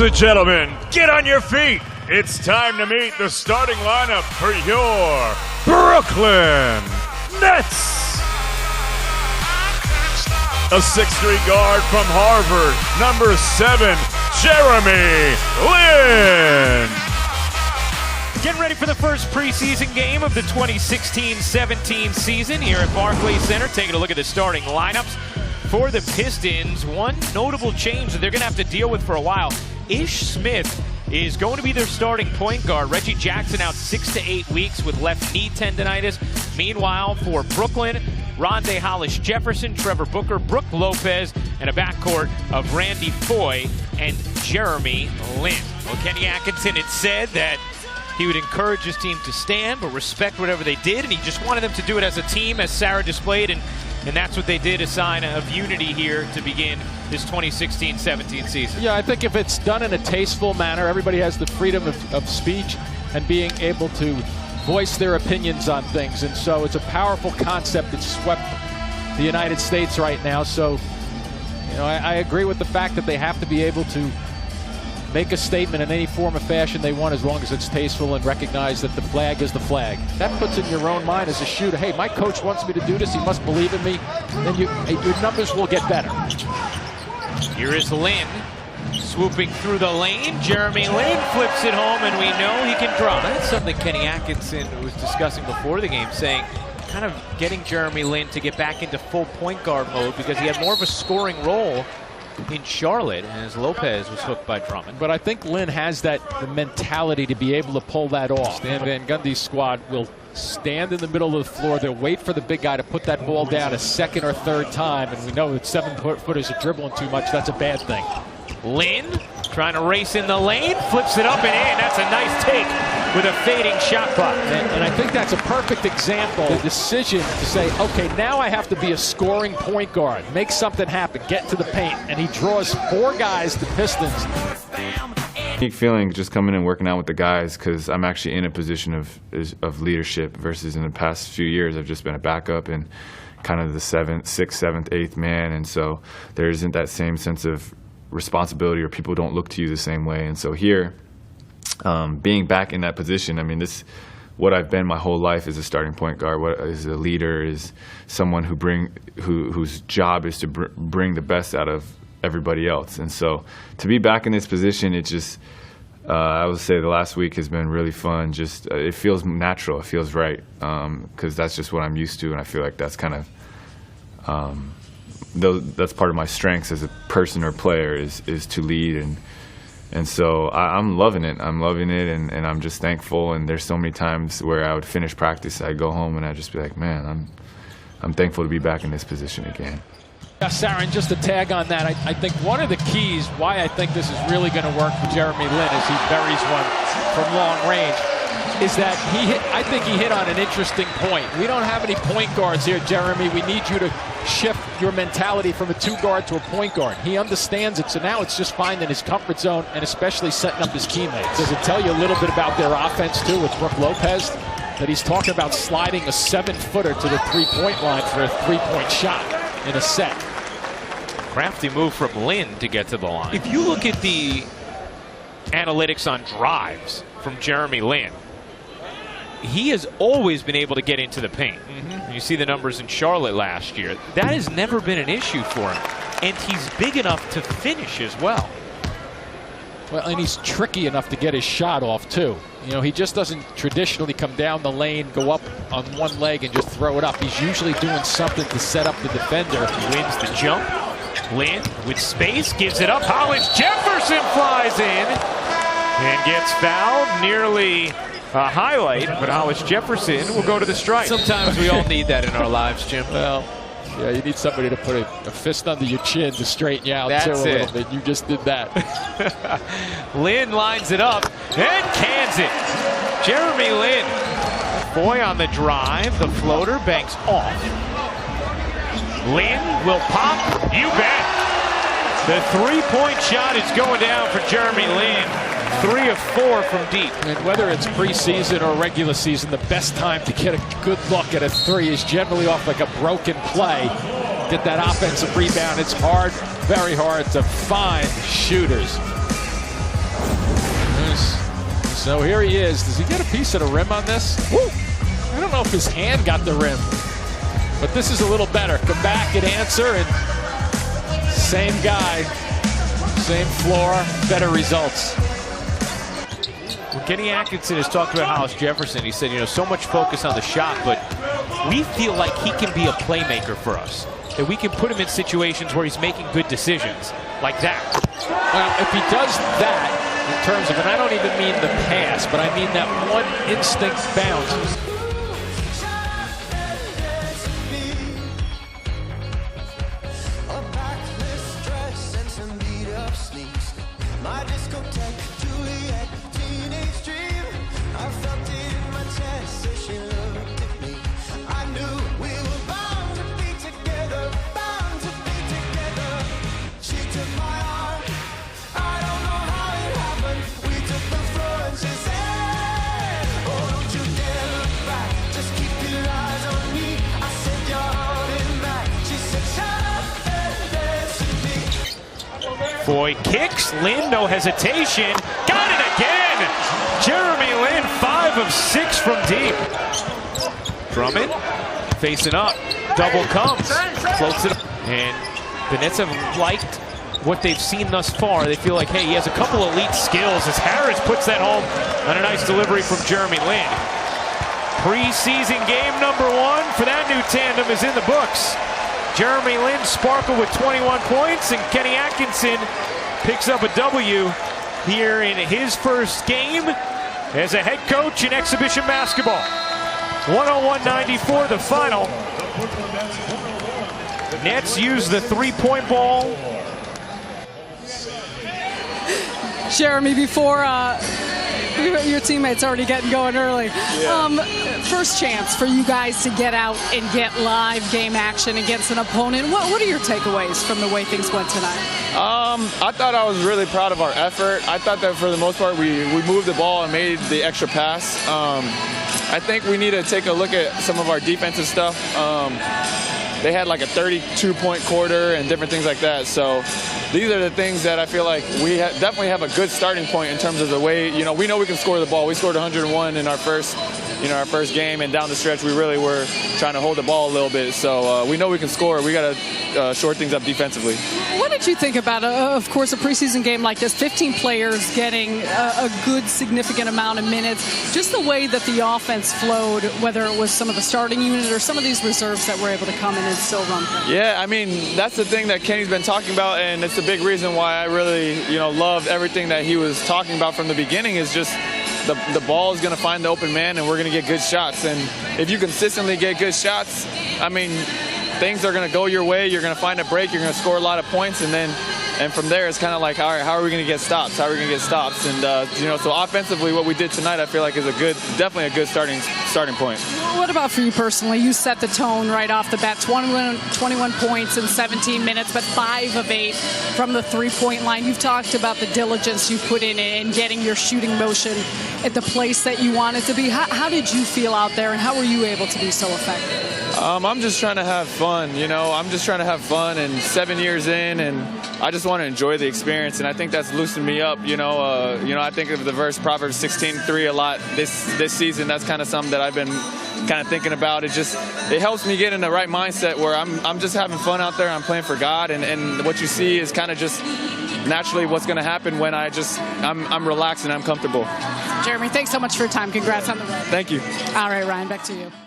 and gentlemen, get on your feet. It's time to meet the starting lineup for your Brooklyn Nets. A 6'3" guard from Harvard, number 7, Jeremy Lin. Getting ready for the first preseason game of the 2016-17 season here at Barclays Center. Taking a look at the starting lineups for the Pistons. One notable change that they're going to have to deal with for a while. Ish Smith is going to be their starting point guard. Reggie Jackson out 6 to 8 weeks with left knee tendonitis. Meanwhile, for Brooklyn, Rondae Hollis-Jefferson, Trevor Booker, Brook Lopez, and a backcourt of Randy Foye and Jeremy Lin. Well, Kenny Atkinson had said that he would encourage his team to stand but respect whatever they did, and he just wanted them to do it as a team, as Sarah displayed, and that's what they did, a sign of unity here to begin this 2016-17 season. Yeah, I think if it's done in a tasteful manner, everybody has the freedom of speech and being able to voice their opinions on things, and so it's a powerful concept that's swept the United States right now. So, you know, I agree with the fact that they have to be able to make a statement in any form or fashion they want, as long as it's tasteful and recognize that the flag is the flag. That puts in your own mind as a shooter, hey, my coach wants me to do this, he must believe in me, then your numbers will get better. Here is Lin swooping through the lane. Jeremy Lin flips it home, and we know he can draw. That's something Kenny Atkinson was discussing before the game, saying kind of getting Jeremy Lin to get back into full point guard mode because he had more of a scoring role in Charlotte, as Lopez was hooked by Drummond. But I think Lin has the mentality to be able to pull that off. Stan Van Gundy's squad will stand in the middle of the floor. They'll wait for the big guy to put that ball down a second or third time, and we know that 7-footers are dribbling too much. That's a bad thing. Lin trying to race in the lane, flips it up and in. That's a nice take with a fading shot clock. And I think that's a perfect example. The decision to say, okay, now I have to be a scoring point guard, make something happen, get to the paint, and he draws 4 guys, the Pistons. Unique feeling just coming and working out with the guys, because I'm actually in a position of leadership versus in the past few years I've just been a backup and kind of the 6th, 7th, 8th man, and so there isn't that same sense of responsibility, or people don't look to you the same way. And so here, being back in that position, I mean, this what I've been my whole life is a starting point guard. What is a leader is someone whose job is to bring the best out of everybody else. And so to be back in this position, it just I would say the last week has been really fun. Just it feels natural, it feels right, because that's just what I'm used to, and I feel like that's kind of that's part of my strengths as a person or player is to lead, and so I'm loving it. I'm loving it, and I'm just thankful. And there's so many times where I would finish practice, I'd go home, and I'd just be like, man, I'm thankful to be back in this position again. Yeah, Sarah, and just to tag on that, I think one of the keys why I think this is really going to work for Jeremy Lin as he buries one from long range is that I think he hit on an interesting point. We don't have any point guards here, Jeremy. We need you to shift your mentality from a 2-guard to a point guard. He understands it, so now it's just finding his comfort zone and especially setting up his teammates. Does it tell you a little bit about their offense, too, with Brook Lopez? That he's talking about sliding a 7-footer to the 3-point line for a 3-point shot in a set. Crafty move from Lin to get to the line. If you look at the analytics on drives from Jeremy Lin, he has always been able to get into the paint. You see the numbers in Charlotte last year. That has never been an issue for him. And he's big enough to finish as well. Well, and he's tricky enough to get his shot off, too. You know, he just doesn't traditionally come down the lane, go up on one leg, and just throw it up. He's usually doing something to set up the defender. He wins the jump. Lin with space, gives it up. Hollis-Jefferson flies in and gets fouled. Nearly a highlight, but Hollis-Jefferson will go to the stripe. Sometimes we all need that in our lives, Jim. Well, yeah, you need somebody to put a fist under your chin to straighten you out That's too a little it. bit. You just did that. Lin lines it up and cans it. Jeremy Lin. Foye on the drive. The floater banks off. Lin will pop. You bet. The 3-point shot is going down for Jeremy Lin. 3 of 4 from deep. And whether it's preseason or regular season, the best time to get a good look at a 3 is generally off like a broken play. Get that offensive rebound. It's hard, very hard to find shooters. So here he is. Does he get a piece of the rim on this? Woo! I don't know if his hand got the rim, but this is a little better. Come back and answer, and same guy, same floor, better results. When Kenny Atkinson has talked about Hollis Jefferson, he said, so much focus on the shot, but we feel like he can be a playmaker for us. That we can put him in situations where he's making good decisions, like that. Well, if he does that, in terms of, and I don't even mean the pass, but I mean that one instinct bounce. Foy kicks, Lin, no hesitation. Got it again! Jeremy Lin, 5 of 6 from deep. Drummond, facing up, double comes, floats it up. And the Nets have liked what they've seen thus far. They feel like, hey, he has a couple elite skills as Harris puts that home on a nice delivery from Jeremy Lin. Preseason game number 1 for that new tandem is in the books. Jeremy Lin sparkled with 21 points, and Kenny Atkinson picks up a W here in his first game as a head coach in exhibition basketball. 101-94 the final. The Nets use the three-point ball. Jeremy, before your teammates already getting going early. First chance for you guys to get out and get live game action against an opponent. What are your takeaways from the way things went tonight? I thought I was really proud of our effort. I thought that for the most part we moved the ball and made the extra pass. I think we need to take a look at some of our defensive stuff. They had like a 32-point quarter and different things like that. So these are the things that I feel like we definitely have a good starting point in terms of the way, we know we can score the ball. We scored 101 in our first game, and down the stretch we really were trying to hold the ball a little bit. So we know we can score. We got to shore things up defensively. What did you think about, of course, a preseason game like this, 15 players getting a good, significant amount of minutes, just the way that the offense flowed, whether it was some of the starting unit or some of these reserves that were able to come in and still run things? Yeah, I mean, that's the thing that Kenny's been talking about, and it's a big reason why I really, loved everything that he was talking about from the beginning is just the ball is going to find the open man, and we're going to get good shots. And if you consistently get good shots, I mean, things are going to go your way. You're going to find a break. You're going to score a lot of points, and from there it's kind of like, all right, how are we going to get stops? How are we going to get stops? And so offensively, what we did tonight, I feel like is definitely a good starting point. What about for you personally? You set the tone right off the bat. 21 points in 17 minutes, but 5 of 8 from the three-point line. You've talked about the diligence you put in getting your shooting motion at the place that you want it to be. How did you feel out there, and how were you able to be so effective? I'm just trying to have fun, I'm just trying to have fun, and 7 years in, and I just want to enjoy the experience, and I think that's loosened me up, I think of the verse Proverbs 16:3 a lot this season. That's kind of something that I've been kind of thinking about. It helps me get in the right mindset where I'm just having fun out there. I'm playing for God, and what you see is kind of just naturally what's going to happen when I'm relaxed and I'm comfortable. Jeremy, thanks so much for your time. Congrats on the win. Thank you. All right, Ryan, back to you.